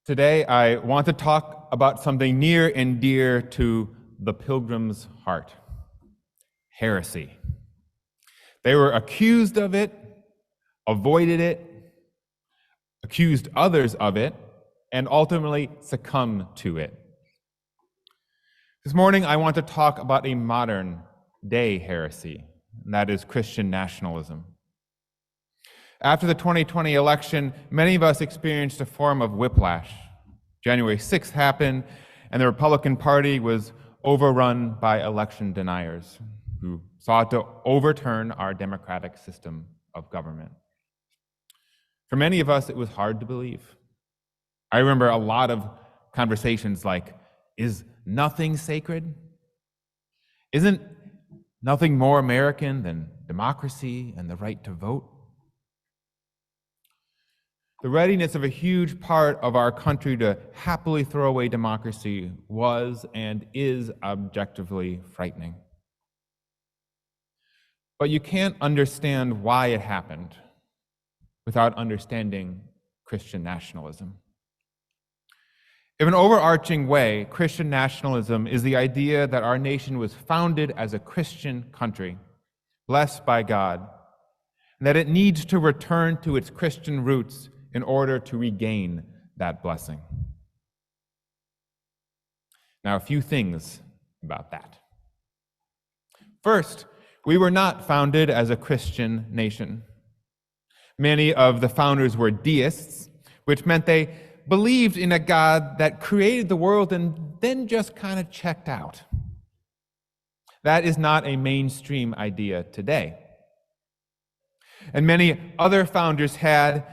Today, I want to talk about something near and dear to the Pilgrims' heart: heresy. They were accused of it, avoided it, accused others of it, and ultimately succumbed to it. This morning, I want to talk about a modern-day heresy, and that is Christian nationalism. After the 2020 election, many of us experienced a form of whiplash. January 6th happened, and the Republican Party was overrun by election deniers who sought to overturn our democratic system of government. For many of us, it was hard to believe. I remember a lot of conversations like, is nothing sacred? Isn't nothing more American than democracy and the right to vote? The readiness of a huge part of our country to happily throw away democracy was and is objectively frightening. But you can't understand why it happened without understanding Christian nationalism. In an overarching way, Christian nationalism is the idea that our nation was founded as a Christian country, blessed by God, and that it needs to return to its Christian roots in order to regain that blessing. Now, a few things about that. First, we were not founded as a Christian nation. Many of the founders were deists, which meant they believed in a God that created the world and then just kind of checked out. That is not a mainstream idea today. And many other founders had,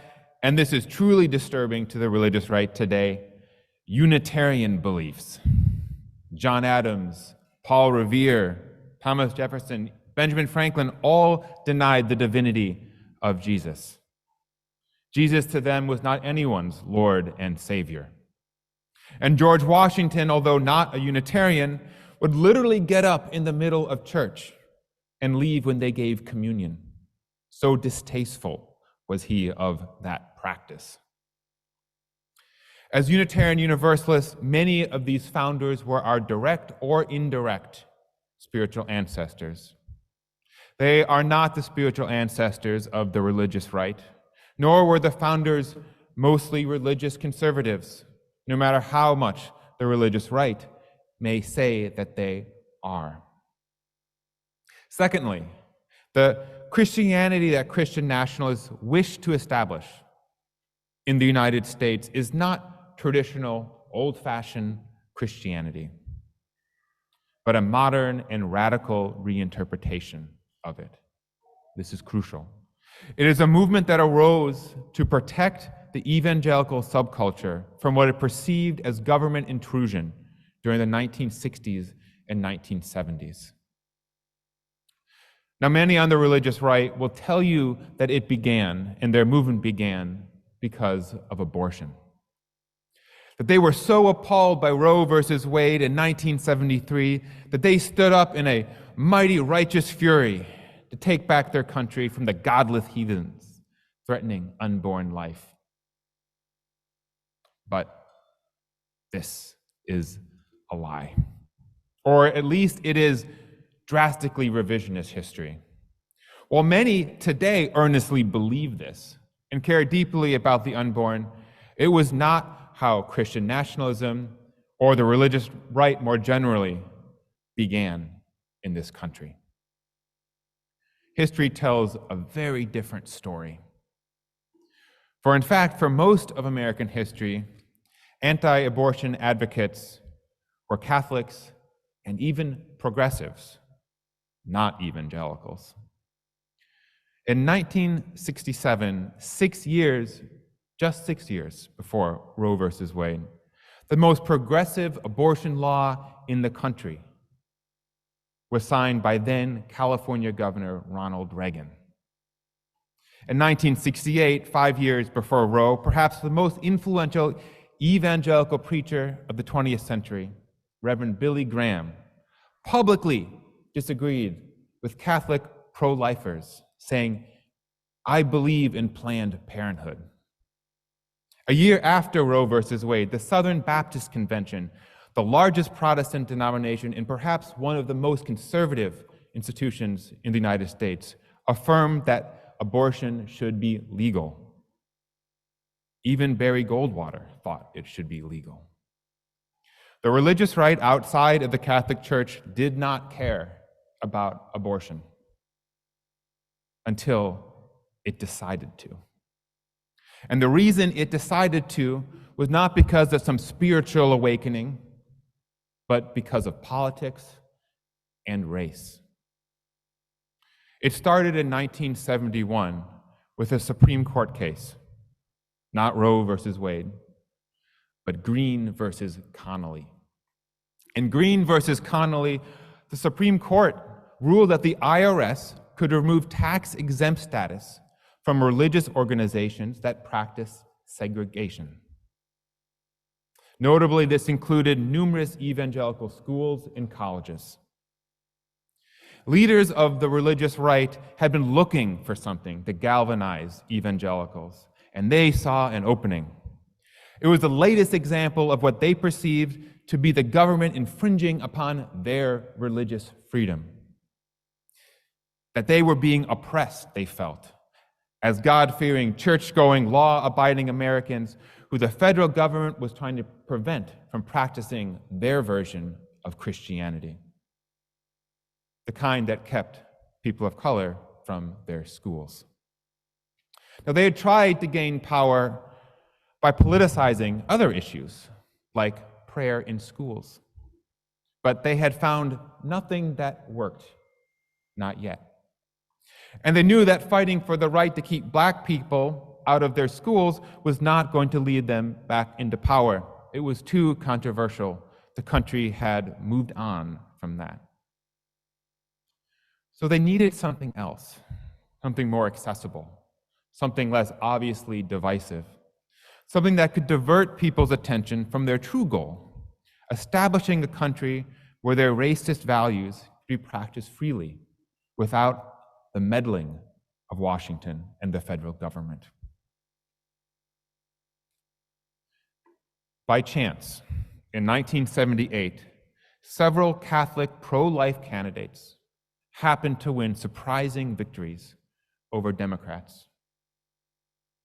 and this is truly disturbing to the religious right today, Unitarian beliefs. John Adams, Paul Revere, Thomas Jefferson, Benjamin Franklin all denied the divinity of Jesus. Jesus to them was not anyone's Lord and Savior. And George Washington, although not a Unitarian, would literally get up in the middle of church and leave when they gave communion. So distasteful was he of that practice. As Unitarian Universalists, many of these founders were our direct or indirect spiritual ancestors. They are not the spiritual ancestors of the religious right, nor were the founders mostly religious conservatives, no matter how much the religious right may say that they are. Secondly, the Christianity that Christian nationalists wish to establish in the United States is not traditional, old-fashioned Christianity, but a modern and radical reinterpretation of it. This is crucial. It is a movement that arose to protect the evangelical subculture from what it perceived as government intrusion during the 1960s and 1970s. Now, many on the religious right will tell you that it began, and their movement began, because of abortion. That they were so appalled by Roe versus Wade in 1973 that they stood up in a mighty righteous fury to take back their country from the godless heathens threatening unborn life. But this is a lie. Or at least it is drastically revisionist history. While many today earnestly believe this and care deeply about the unborn, it was not how Christian nationalism or the religious right more generally began in this country. History tells a very different story. For in fact, for most of American history, anti-abortion advocates were Catholics and even progressives, not evangelicals. In 1967, just 6 years before Roe versus Wade, the most progressive abortion law in the country was signed by then California Governor Ronald Reagan. In 1968, 5 years before Roe, perhaps the most influential evangelical preacher of the 20th century, Reverend Billy Graham, publicly disagreed with Catholic pro-lifers, saying, "I believe in Planned Parenthood." A year after Roe versus Wade, the Southern Baptist Convention, the largest Protestant denomination and perhaps one of the most conservative institutions in the United States, affirmed that abortion should be legal. Even Barry Goldwater thought it should be legal. The religious right outside of the Catholic Church did not care about abortion until it decided to. And the reason it decided to was not because of some spiritual awakening, but because of politics and race. It started in 1971 with a Supreme Court case, not Roe versus Wade, but Green versus Connolly. In Green versus Connolly, the Supreme Court ruled that the IRS could remove tax-exempt status from religious organizations that practice segregation. Notably, this included numerous evangelical schools and colleges. Leaders of the religious right had been looking for something to galvanize evangelicals, and they saw an opening. It was the latest example of what they perceived to be the government infringing upon their religious freedom. That they were being oppressed, they felt, as God-fearing, church-going, law-abiding Americans who the federal government was trying to prevent from practicing their version of Christianity, the kind that kept people of color from their schools. Now, they had tried to gain power by politicizing other issues, like prayer in schools, but they had found nothing that worked, not yet. And they knew that fighting for the right to keep Black people out of their schools was not going to lead them back into power. It was too controversial. The country had moved on from that. So they needed something else, something more accessible, something less obviously divisive, something that could divert people's attention from their true goal, establishing a country where their racist values could be practiced freely without the meddling of Washington and the federal government. By chance, in 1978, several Catholic pro-life candidates happened to win surprising victories over Democrats.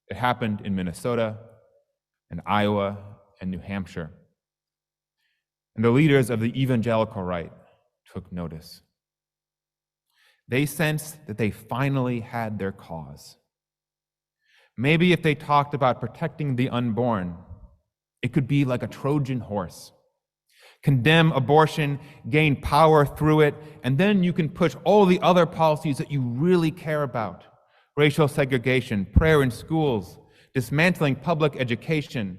It happened in Minnesota, and Iowa, and New Hampshire. And the leaders of the evangelical right took notice. They sensed that they finally had their cause. Maybe if they talked about protecting the unborn, it could be like a Trojan horse. Condemn abortion, gain power through it, and then you can push all the other policies that you really care about. Racial segregation, prayer in schools, dismantling public education,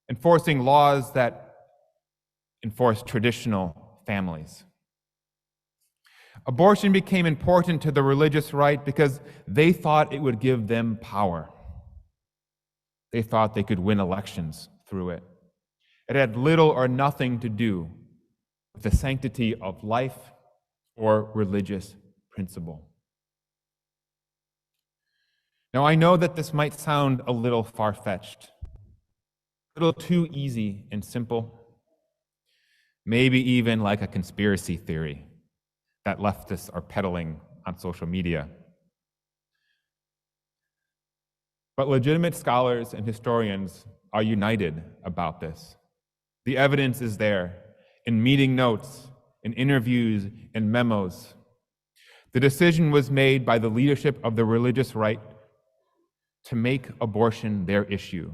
enforcing laws that enforce traditional families. Abortion became important to the religious right because they thought it would give them power. They thought they could win elections through it. It had little or nothing to do with the sanctity of life or religious principle. Now, I know that this might sound a little far-fetched, a little too easy and simple, maybe even like a conspiracy theory that leftists are peddling on social media. But legitimate scholars and historians are united about this. The evidence is there in meeting notes, in interviews, and memos. The decision was made by the leadership of the religious right to make abortion their issue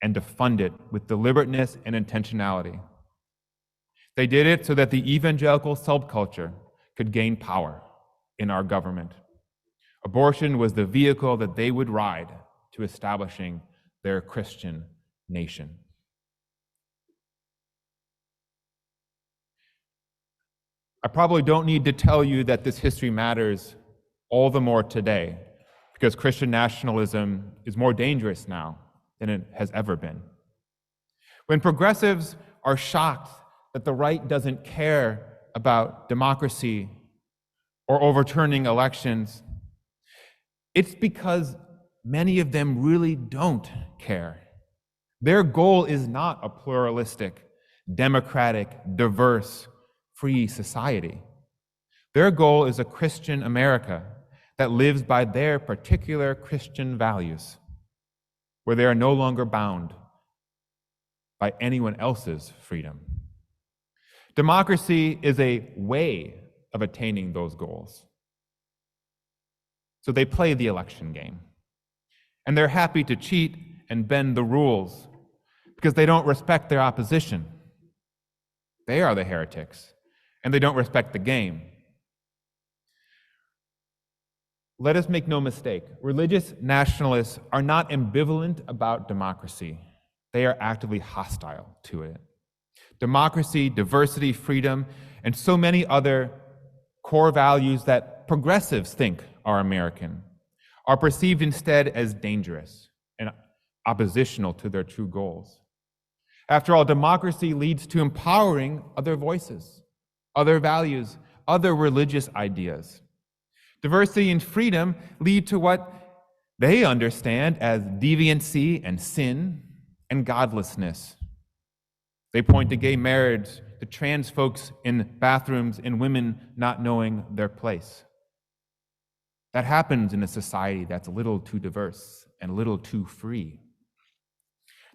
and to fund it with deliberateness and intentionality. They did it so that the evangelical subculture could gain power in our government. Abortion was the vehicle that they would ride to establishing their Christian nation. I probably don't need to tell you that this history matters all the more today, because Christian nationalism is more dangerous now than it has ever been. When progressives are shocked that the right doesn't care about democracy or overturning elections, it's because many of them really don't care Their goal is not a pluralistic, democratic, diverse, free society. Their goal is a Christian America that lives by their particular Christian values, where they are no longer bound by anyone else's freedom. Democracy is a way of attaining those goals. So they play the election game. And they're happy to cheat and bend the rules because they don't respect their opposition. They are the heretics, and they don't respect the game. Let us make no mistake, religious nationalists are not ambivalent about democracy. They are actively hostile to it. Democracy, diversity, freedom, and so many other core values that progressives think are American are perceived instead as dangerous and oppositional to their true goals. After all, democracy leads to empowering other voices, other values, other religious ideas. Diversity and freedom lead to what they understand as deviancy and sin and godlessness. They point to gay marriage, to trans folks in bathrooms, and women not knowing their place. That happens in a society that's a little too diverse and a little too free.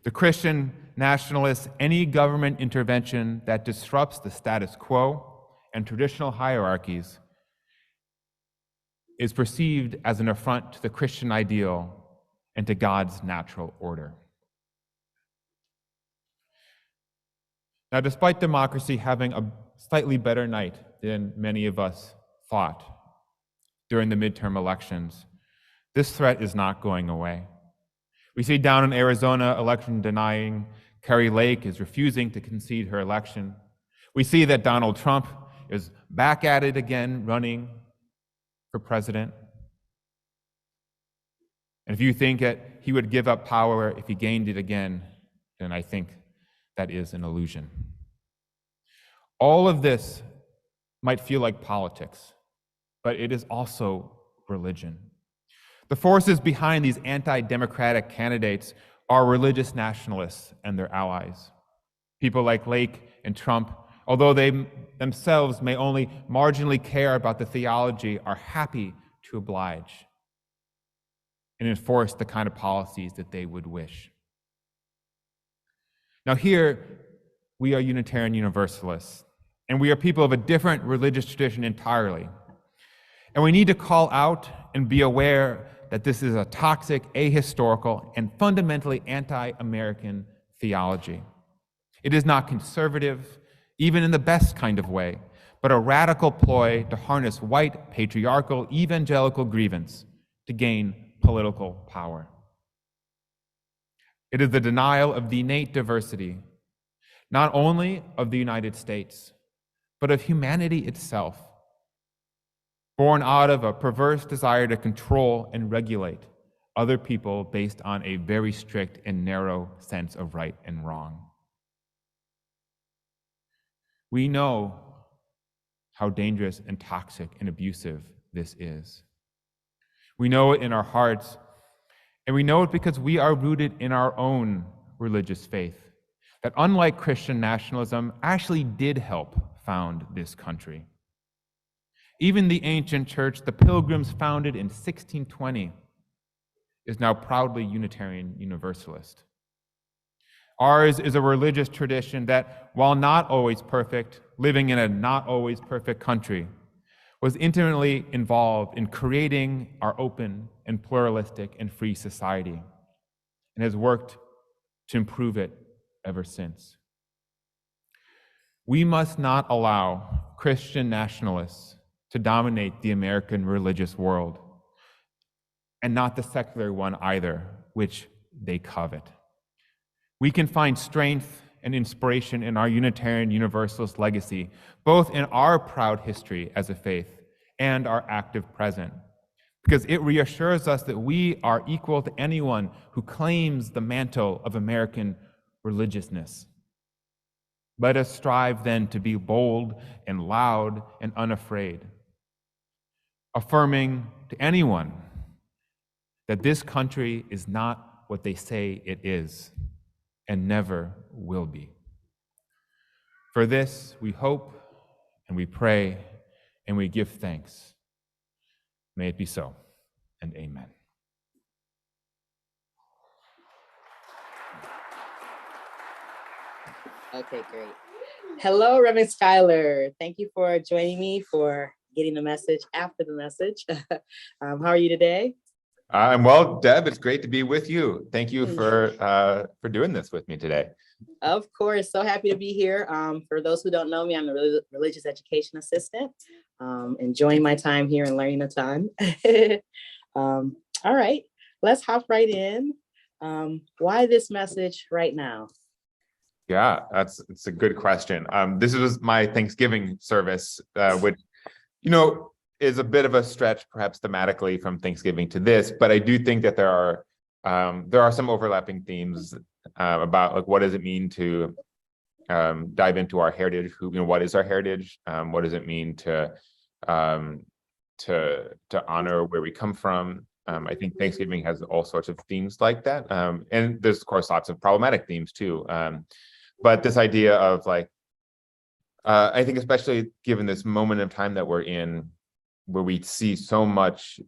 The Christian nationalists, any government intervention that disrupts the status quo and traditional hierarchies is perceived as an affront to the Christian ideal and to God's natural order. Now, despite democracy having a slightly better night than many of us thought during the midterm elections, this threat is not going away. We see down in Arizona, election denying. Kari Lake is refusing to concede her election. We see that Donald Trump is back at it again, running for president. And if you think that he would give up power if he gained it again, then I think that is an illusion. All of this might feel like politics, but it is also religion. The forces behind these anti-democratic candidates are religious nationalists and their allies. People like Lake and Trump, although they themselves may only marginally care about the theology, are happy to oblige and enforce the kind of policies that they would wish. Now here, we are Unitarian Universalists, and we are people of a different religious tradition entirely. And we need to call out and be aware that this is a toxic, ahistorical, and fundamentally anti-American theology. It is not conservative, even in the best kind of way, but a radical ploy to harness white, patriarchal, evangelical grievance to gain political power. It is the denial of the innate diversity, not only of the United States, but of humanity itself, born out of a perverse desire to control and regulate other people based on a very strict and narrow sense of right and wrong. We know how dangerous and toxic and abusive this is. We know it in our hearts, and we know it because we are rooted in our own religious faith, that unlike Christian nationalism, actually did help found this country. Even the ancient church, the Pilgrims, founded in 1620, is now proudly Unitarian Universalist. Ours is a religious tradition that, while not always perfect, living in a not always perfect country, was intimately involved in creating our open and pluralistic and free society, and has worked to improve it ever since. We must not allow Christian nationalists to dominate the American religious world, and not the secular one either, which they covet. We can find strength and inspiration in our Unitarian Universalist legacy, both in our proud history as a faith and our active present, because it reassures us that we are equal to anyone who claims the mantle of American religiousness. Let us strive then to be bold and loud and unafraid, affirming to anyone that this country is not what they say it is. and never will be. For this we hope and we pray and we give thanks. May it be so, and amen. Okay, great. Hello, Reverend Schuyler. Thank you for joining me for getting the message after the message. How are you today? I'm well, Deb. It's great to be with you. Thank you for doing this with me today. Of course, so happy to be here. For those who don't know me, I'm a religious education assistant. Enjoying my time here and learning a ton. All right, let's hop right in. Why this message right now? Yeah, it's a good question. This was my Thanksgiving service, which, is a bit of a stretch, perhaps thematically, from Thanksgiving to this. But I do think that there are some overlapping themes about, like, what does it mean to dive into our heritage? What is our heritage? What does it mean to honor where we come from? I think Thanksgiving has all sorts of themes like that, and there's, of course, lots of problematic themes too. But this idea of, like, I think especially given this moment of time that we're in, where we see so much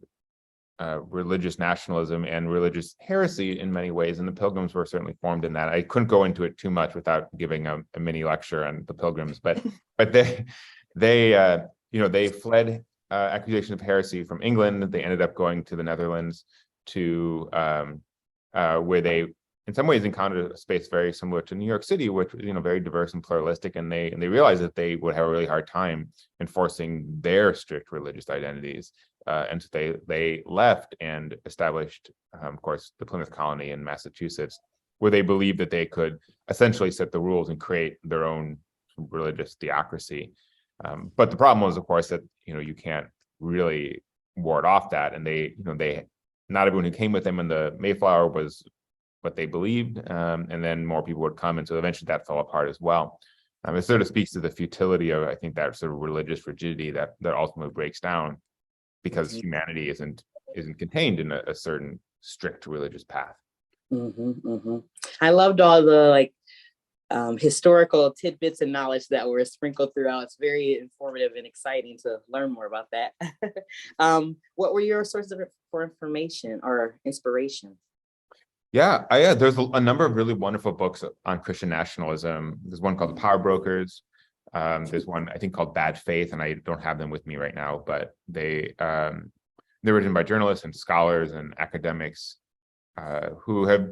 religious nationalism and religious heresy in many ways, and the Pilgrims were certainly formed in that. I couldn't go into it too much without giving a mini lecture on the Pilgrims, but they fled accusation of heresy from England. They ended up going to the Netherlands to where they, in some ways, encountered a space very similar to New York City, which, very diverse and pluralistic, and they realized that they would have a really hard time enforcing their strict religious identities, and so they left and established, of course, the Plymouth Colony in Massachusetts, where they believed that they could essentially set the rules and create their own religious theocracy. But the problem was, of course, that you can't really ward off that, and they not everyone who came with them in the Mayflower was what they believed, and then more people would come, and so eventually that fell apart as well. It sort of speaks to the futility of, I think, that sort of religious rigidity that ultimately breaks down because humanity isn't contained in a certain strict religious path. I loved all the historical tidbits and knowledge that were sprinkled throughout. It's very informative and exciting to learn more about that. What were your sources for information or inspiration? Yeah, there's a number of really wonderful books on Christian nationalism. There's one called The Power Brokers. There's one, I think, called Bad Faith, and I don't have them with me right now, but they're written by journalists and scholars and academics who have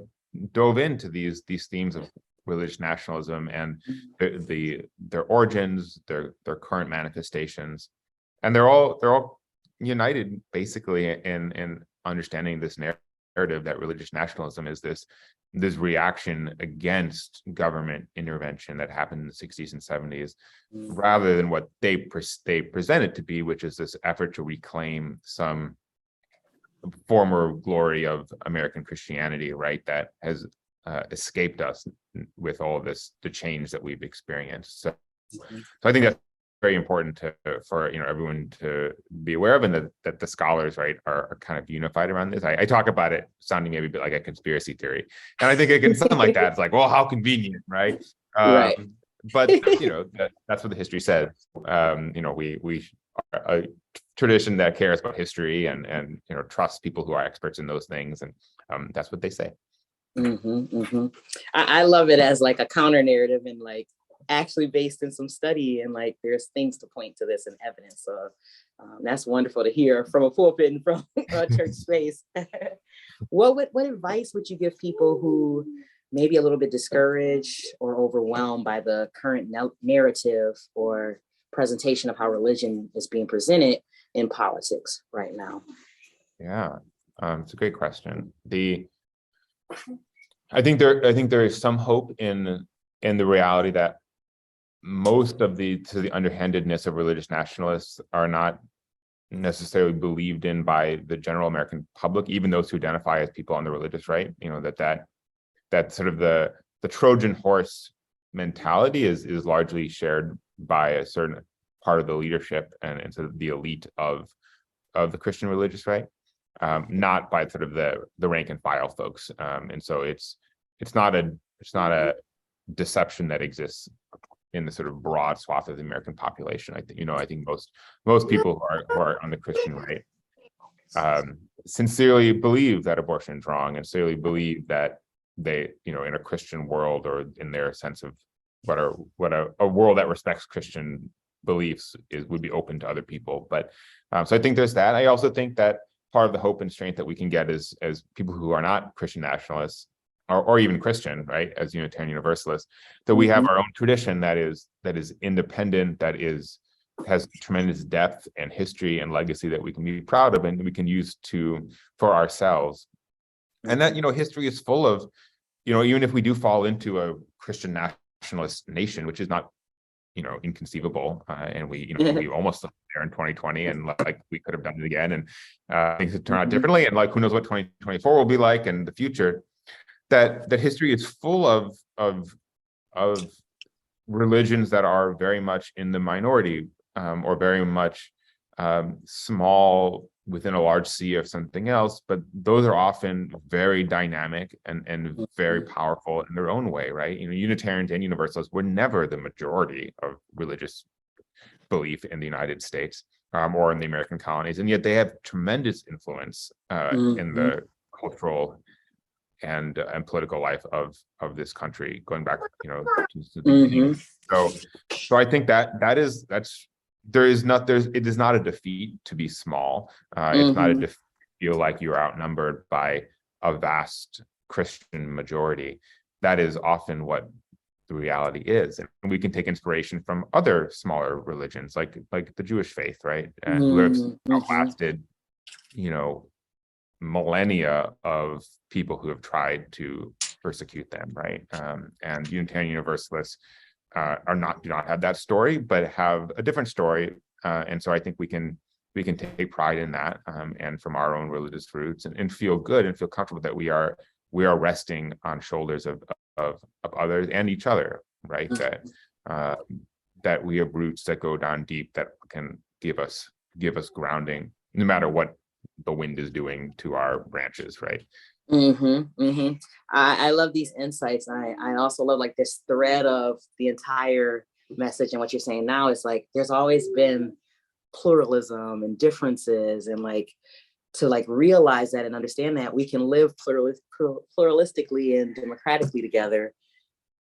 dove into these themes of religious nationalism and their origins, their current manifestations, and they're all united basically in understanding this narrative that religious nationalism is this reaction against government intervention that happened in the 60s and 70s, rather than what they present it to be, which is this effort to reclaim some former glory of American Christianity, right, that has escaped us with all of this, the change that we've experienced. So I think that's very important for everyone to be aware of, and that the scholars, right, are kind of unified around this. I talk about it sounding maybe a bit like a conspiracy theory, and I think it can sound like that. It's like, well, how convenient, right? Right. But that's what the history says. We are a tradition that cares about history and trusts people who are experts in those things, and that's what they say. I love it as like a counter narrative and actually based in some study, and there's things to point to this and evidence. So that's wonderful to hear from a pulpit and from a church space. What advice would you give people who may be a little bit discouraged or overwhelmed by the current narrative or presentation of how religion is being presented in politics right now? Yeah, it's a great question. I think there is some hope in the reality that most of the underhandedness of religious nationalists are not necessarily believed in by the general American public, even those who identify as people on the religious right. That sort of the Trojan horse mentality is largely shared by a certain part of the leadership and sort of the elite of the Christian religious right, not by sort of the rank and file folks. And so it's not a deception that exists in the sort of broad swath of the American population. I think most people who are on the Christian right sincerely believe that abortion is wrong, and sincerely believe that they, in a Christian world, or in their sense of what a world that respects Christian beliefs would be open to other people. But so I think there's that. I also think that part of the hope and strength that we can get as people who are not Christian nationalists, or even Christian, right, as Unitarian Universalists, that we have our own tradition that is independent, that has tremendous depth and history and legacy that we can be proud of and we can use for ourselves. And that, history is full of, even if we do fall into a Christian nationalist nation, which is not, inconceivable, and we almost there in 2020, and like we could have done it again, and things have turned out differently, and like who knows what 2024 will be like in the future. That history is full of religions that are very much in the minority, or very much small within a large sea of something else, but those are often very dynamic and very powerful in their own way, right? Unitarians and Universalists were never the majority of religious belief in the United States, or in the American colonies, and yet they have tremendous influence in the cultural and political life of this country, going back, to the beginning. So I think it is not a defeat to be small. It's not a defeat to feel like you're outnumbered by a vast Christian majority. That is often what the reality is, and we can take inspiration from other smaller religions, like the Jewish faith, right, who have outlasted, millennia of people who have tried to persecute them, right? And Unitarian Universalists do not have that story, but have a different story, and so I think we can take pride in that, and from our own religious roots, and feel good and feel comfortable that we are resting on shoulders of others and each other, right? That we have roots that go down deep, that can give us grounding, no matter what the wind is doing to our branches, right? I love these insights. I also love like this thread of the entire message, and what you're saying now is like there's always been pluralism and differences, and to realize that and understand that we can live pluralistically and democratically together.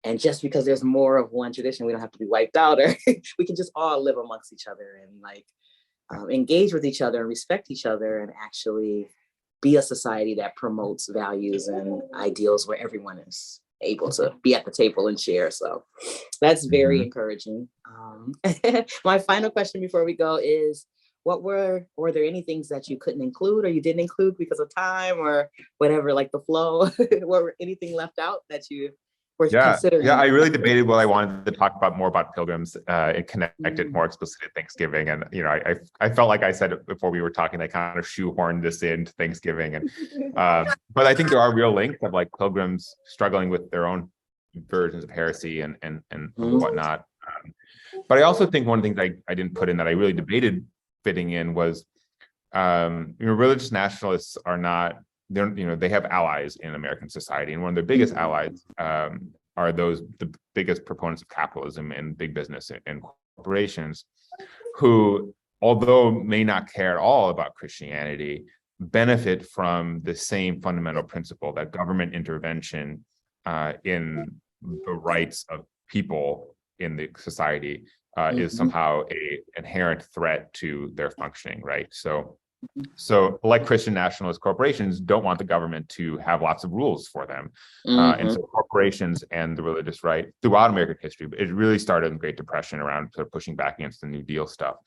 And just because there's more of one tradition, we don't have to be wiped out, or we can just all live amongst each other and engage with each other and respect each other, and actually be a society that promotes values and ideals where everyone is able to be at the table and share. So that's very encouraging. My final question before we go is, were there any things that you couldn't include or you didn't include because of time or whatever, like the flow? Were anything left out that you were considering? Yeah, I really debated what I wanted to talk about more about Pilgrims, and connect it more explicitly to Thanksgiving. And I felt like I said it before we were talking, I kind of shoehorned this into Thanksgiving, and but I think there are real links of like Pilgrims struggling with their own versions of heresy and whatnot. But I also think one of the things I didn't put in that I really debated fitting in was, religious nationalists are not. They have allies in American society, and one of their biggest allies are the biggest proponents of capitalism and big business and corporations, who, although may not care at all about Christianity, benefit from the same fundamental principle that government intervention in the rights of people in the society is somehow an inherent threat to their functioning, right? So like Christian nationalist corporations don't want the government to have lots of rules for them. And so corporations and the religious right throughout American history, it really started in the Great Depression around sort of pushing back against the New Deal stuff.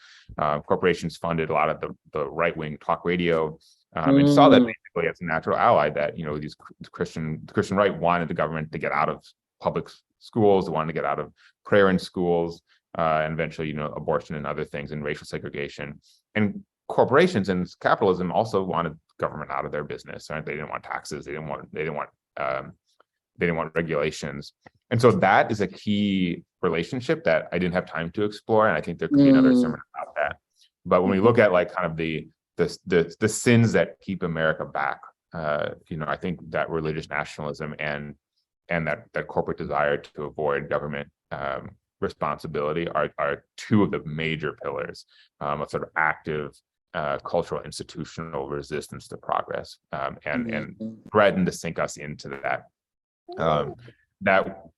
Corporations funded a lot of the right-wing talk radio, and saw that basically as a natural ally, that, the Christian right wanted the government to get out of public schools, they wanted to get out of prayer in schools, and eventually, abortion and other things, and racial segregation. And corporations and capitalism also wanted government out of their business, right? They didn't want taxes. They didn't want regulations. And so that is a key relationship that I didn't have time to explore. And I think there could be another sermon about that. But when we look at like kind of the sins that keep America back, I think that religious nationalism and and that corporate desire to avoid government responsibility are two of the major pillars of sort of active cultural institutional resistance to progress, and threaten to sink us into that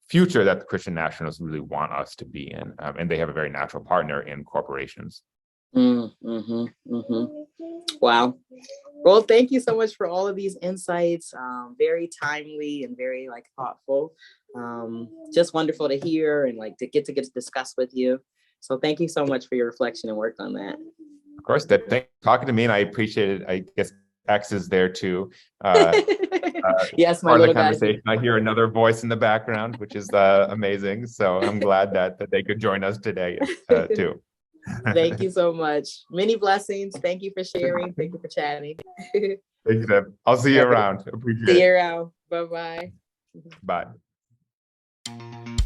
future that the Christian nationalists really want us to be in, and they have a very natural partner in corporations. Wow. Well, thank you so much for all of these insights. Very timely and very thoughtful. Just wonderful to hear and to get to discuss with you. So thank you so much for your reflection and work on that. Of course, thanks for talking to me, and I appreciate it. I guess X is there too. Yes, my part of the little conversation. I hear another voice in the background, which is amazing. So I'm glad that they could join us today too. Thank you so much. Many blessings. Thank you for sharing. Thank you for chatting. Thank you, Deb. I'll see you around. Appreciate it. See you around. Bye-bye. Bye.